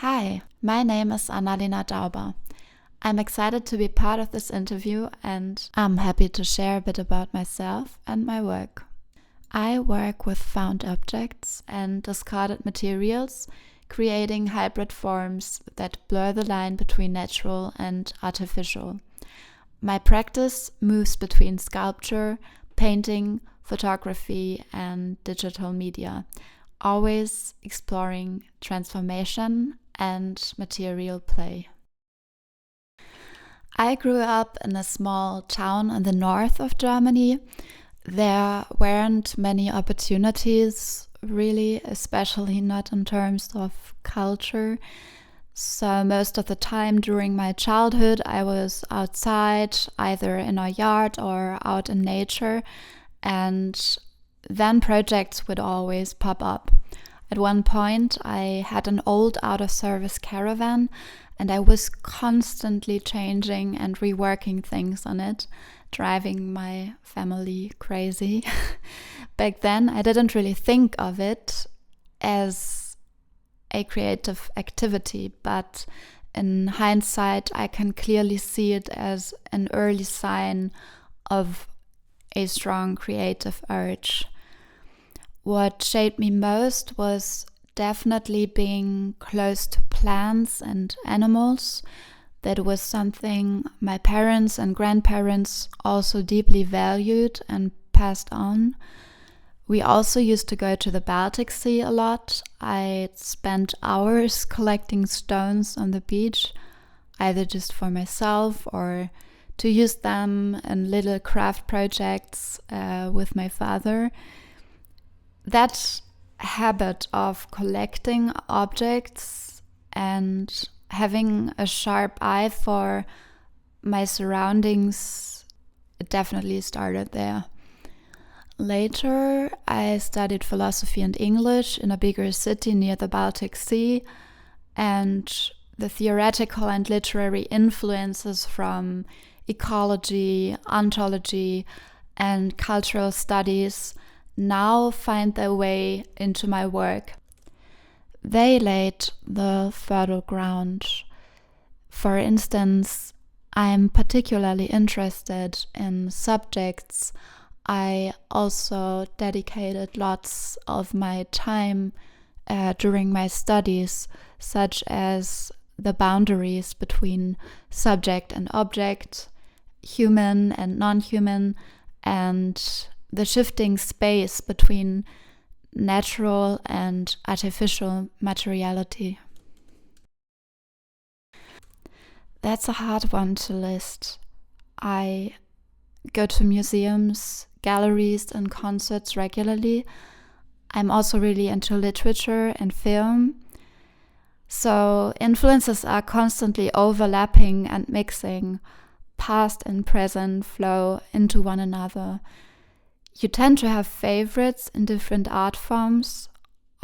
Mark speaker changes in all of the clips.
Speaker 1: Hi, my name is Anna-Lena Dauber. I'm excited to be part of this interview and I'm happy to share a bit about myself and my work. I work with found objects and discarded materials, creating hybrid forms that blur the line between natural and artificial. My practice moves between sculpture, painting, photography, and digital media, always exploring transformation and material play. I grew up in a small town in the north of Germany. There weren't many opportunities, really, especially not in terms of culture. So most of the time during my childhood, I was outside, either in our yard or out in nature, and then projects would always pop up. At one point, I had an old out-of-service caravan, and I was constantly changing and reworking things on it, driving my family crazy. Back then, I didn't really think of it as a creative activity, but in hindsight, I can clearly see it as an early sign of a strong creative urge. What shaped me most was definitely being close to plants and animals. That was something my parents and grandparents also deeply valued and passed on. We also used to go to the Baltic Sea a lot. I spent hours collecting stones on the beach, either just for myself or to use them in little craft projects with my father. That habit of collecting objects and having a sharp eye for my surroundings, it definitely started there. Later, I studied philosophy and English in a bigger city near the Baltic Sea, and the theoretical and literary influences from ecology, ontology, and cultural studies now find their way into my work. They laid the fertile ground. For instance, I'm particularly interested in subjects I also dedicated lots of my time during my studies, such as the boundaries between subject and object, human and non-human, and the shifting space between natural and artificial materiality. That's a hard one to list. I go to museums, galleries, and concerts regularly. I'm also really into literature and film. So influences are constantly overlapping and mixing. Past and present flow into one another. You tend to have favorites in different art forms,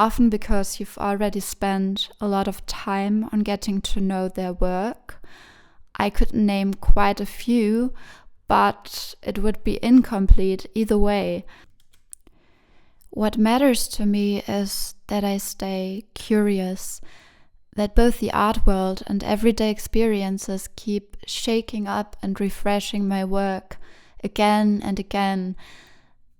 Speaker 1: often because you've already spent a lot of time on getting to know their work. I could name quite a few, but it would be incomplete either way. What matters to me is that I stay curious, that both the art world and everyday experiences keep shaking up and refreshing my work again and again.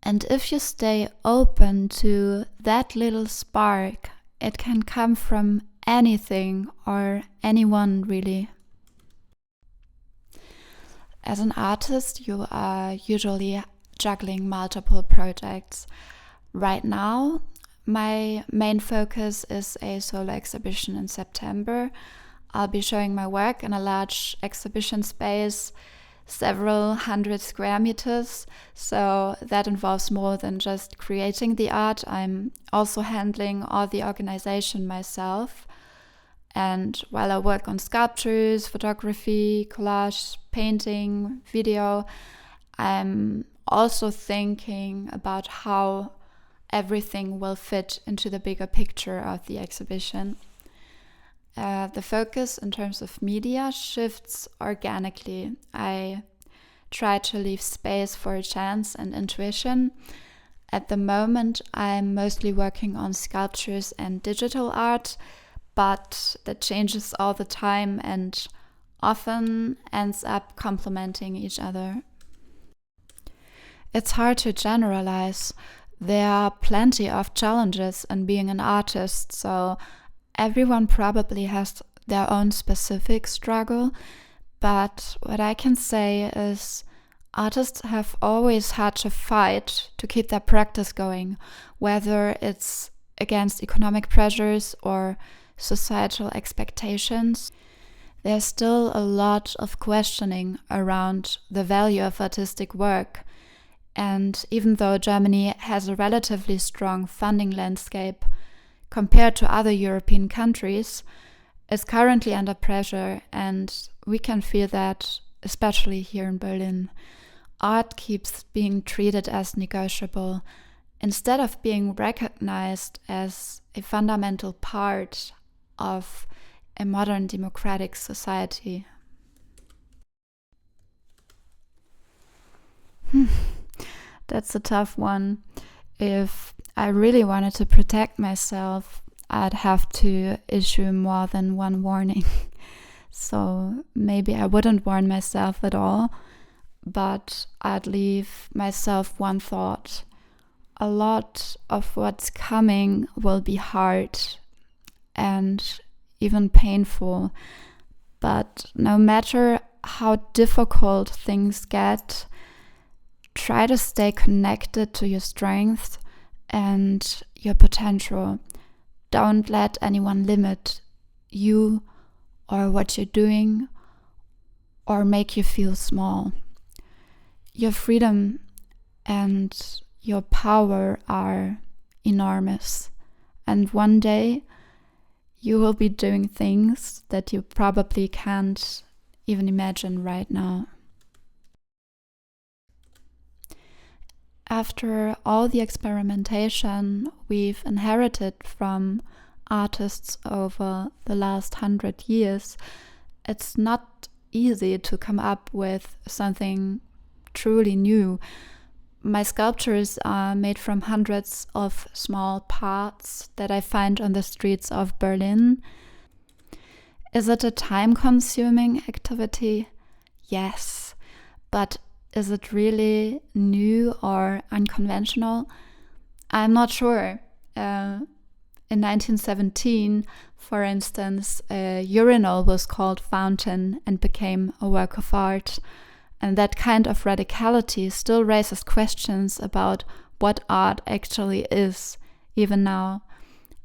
Speaker 1: And if you stay open to that little spark, it can come from anything or anyone, really. As an artist, you are usually juggling multiple projects. Right now, my main focus is a solo exhibition in September. I'll be showing my work in a large exhibition space, several hundred square meters, so that involves more than just creating the art. I'm also handling all the organization myself. And while I work on sculptures, photography, collage, painting, video, I'm also thinking about how everything will fit into the bigger picture of the exhibition. The focus in terms of media shifts organically. I try to leave space for a chance and intuition. At the moment, I'm mostly working on sculptures and digital art, but that changes all the time and often ends up complementing each other. It's hard to generalize. There are plenty of challenges in being an artist, so everyone probably has their own specific struggle. But what I can say is artists have always had to fight to keep their practice going, whether it's against economic pressures or societal expectations. There's still a lot of questioning around the value of artistic work. And even though Germany has a relatively strong funding landscape compared to other European countries, it's currently under pressure, and we can feel that especially here in Berlin. Art keeps being treated as negotiable instead of being recognized as a fundamental part of a modern democratic society. That's a tough one. If I really wanted to protect myself, I'd have to issue more than one warning. So maybe I wouldn't warn myself at all, but I'd leave myself one thought. A lot of what's coming will be hard and even painful, but no matter how difficult things get, try to stay connected to your strengths and your potential. Don't let anyone limit you or what you're doing or make you feel small. Your freedom and your power are enormous, and one day you will be doing things that you probably can't even imagine right now. After all the experimentation we've inherited from artists over the last 100 years, it's not easy to come up with something truly new. My sculptures are made from hundreds of small parts that I find on the streets of Berlin. Is it a time-consuming activity? Yes, but is it really new or unconventional? I'm not sure. In 1917, for instance, a urinal was called Fountain and became a work of art. And that kind of radicality still raises questions about what art actually is, even now.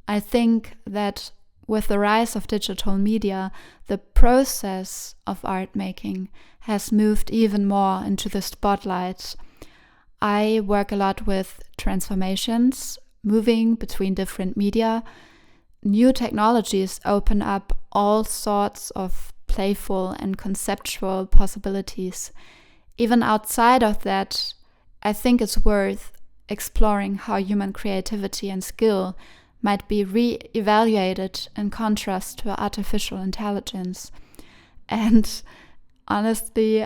Speaker 1: I think that with the rise of digital media, the process of art making has moved even more into the spotlight. I work a lot with transformations, moving between different media. New technologies open up all sorts of playful and conceptual possibilities. Even outside of that, I think it's worth exploring how human creativity and skill might be re-evaluated in contrast to artificial intelligence. And honestly,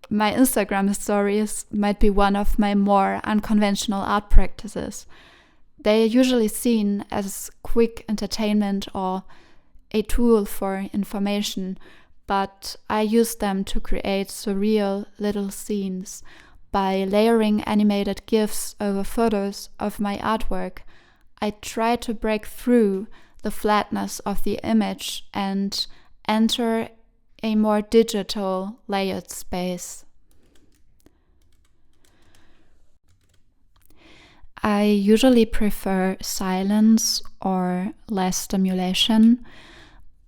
Speaker 1: my Instagram stories might be one of my more unconventional art practices. They are usually seen as quick entertainment or a tool for information, but I use them to create surreal little scenes. By layering animated GIFs over photos of my artwork, I try to break through the flatness of the image and enter a more digital, layered space. I usually prefer silence or less stimulation,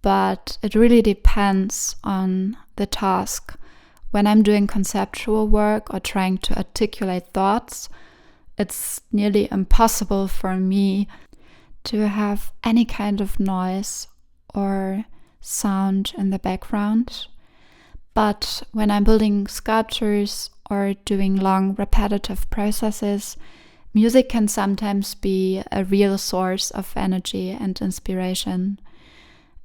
Speaker 1: but it really depends on the task. When I'm doing conceptual work or trying to articulate thoughts, it's nearly impossible for me to have any kind of noise or sound in the background. But when I'm building sculptures or doing long repetitive processes, music can sometimes be a real source of energy and inspiration.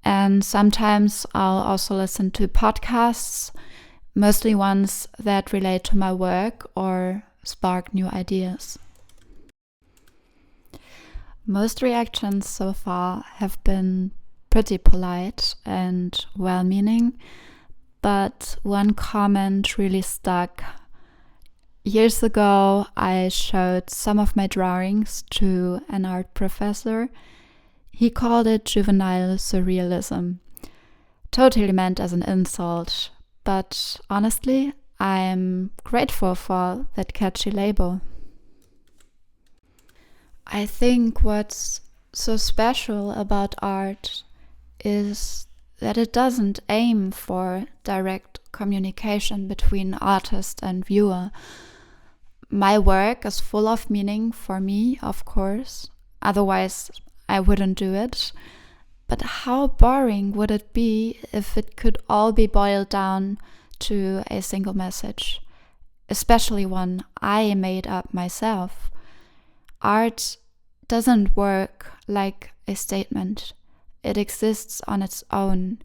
Speaker 1: And sometimes I'll also listen to podcasts, mostly ones that relate to my work or spark new ideas. Most reactions so far have been pretty polite and well-meaning, but one comment really stuck. Years ago, I showed some of my drawings to an art professor. He called it juvenile surrealism. Totally meant as an insult, but honestly, I'm grateful for that catchy label. I think what's so special about art is that it doesn't aim for direct communication between artist and viewer. My work is full of meaning for me, of course, otherwise I wouldn't do it. But how boring would it be if it could all be boiled down to a single message, especially one I made up myself? Art doesn't work like a statement. It exists on its own,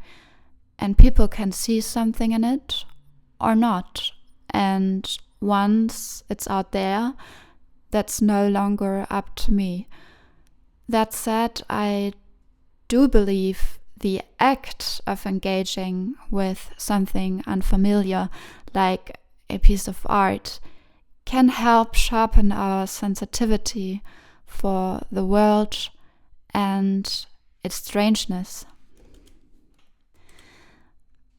Speaker 1: and people can see something in it or not. And once it's out there, that's no longer up to me. That said, I do believe the act of engaging with something unfamiliar, like a piece of art, can help sharpen our sensitivity for the world and its strangeness.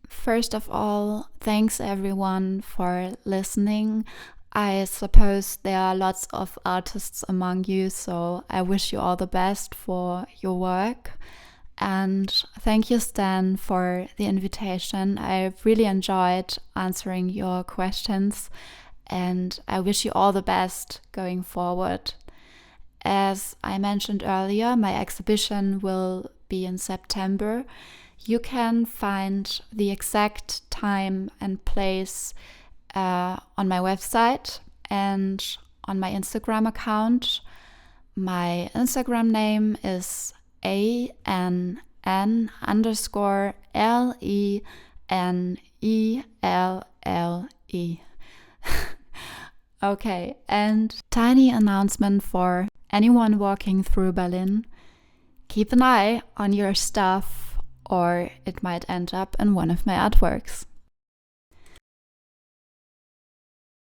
Speaker 1: First of all, thanks everyone for listening. I suppose there are lots of artists among you, so I wish you all the best for your work. And thank you, Stan, for the invitation. I really enjoyed answering your questions, and I wish you all the best going forward. As I mentioned earlier, my exhibition will be in September. You can find the exact time and place on my website and on my Instagram account. My Instagram name is ANN_LENELLE. Okay, and tiny announcement for anyone walking through Berlin. Keep an eye on your stuff, or it might end up in one of my artworks.